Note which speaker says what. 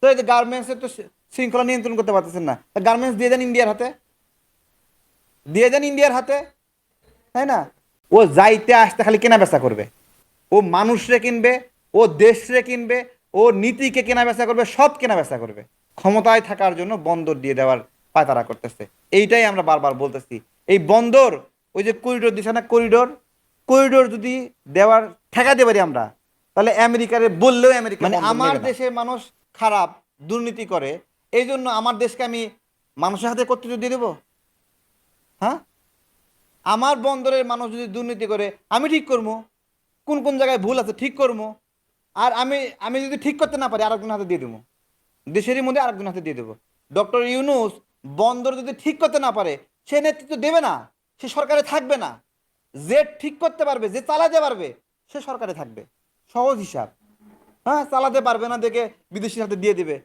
Speaker 1: তো এই যে গার্মেন্টসের তো শৃঙ্খলা নিয়ন্ত্রণ করতে পারতেছেন না, গার্মেন্টস দিয়ে দেন ইন্ডিয়ার হাতে, দিয়ে দেন ইন্ডিয়ার হাতে, তাই না? ও যাইতে আসতে খালি কেনা বেচা করবে, ও মানুষরে কিনবে, ও দেশরে কিনবে, ও নীতিকে কেনা বেচা করবে, সব কেনা বেচা করবে, ক্ষমতায় থাকার জন্য বন্দর দিয়ে দেওয়ার পায়তারা করতেছে। এইটাই আমরা বারবার বলতেছি। এই বন্দর, ওই যে করিডোর দিছে না, করিডোর, করিডোর যদি দেওয়ার ঠেকাতে পারি আমরা, তাহলে আমেরিকারে বললেও আমেরিকা মানে আমার দেশের মানুষ খারাপ, দুর্নীতি করে, এই জন্য আমার দেশকে আমি মানুষের হাতে কর্তৃত্ব দিয়ে দেবো? হ্যাঁ, আমার বন্দরের মানুষ যদি দুর্নীতি করে আমি ঠিক করবো, কোন কোন জায়গায় ভুল আছে ঠিক করবো। আর আমি আমি যদি ঠিক করতে না পারি আরেকজনের হাতে দিয়ে দেবো, দেশেরই মধ্যে আরেকজনের হাতে দিয়ে দেবো। ডক্টর ইউনূস বন্দর যদি ঠিক করতে না পারে, সে নেতৃত্ব দেবে না, সে সরকারে থাকবে না। যে ঠিক করতে পারবে, যে চালাতে পারবে, সে সরকারে থাকবে। সহজ হিসাব। হ্যাঁ, চালাতে পারবে না দেখে বিদেশির হাতে দিয়ে দিবে।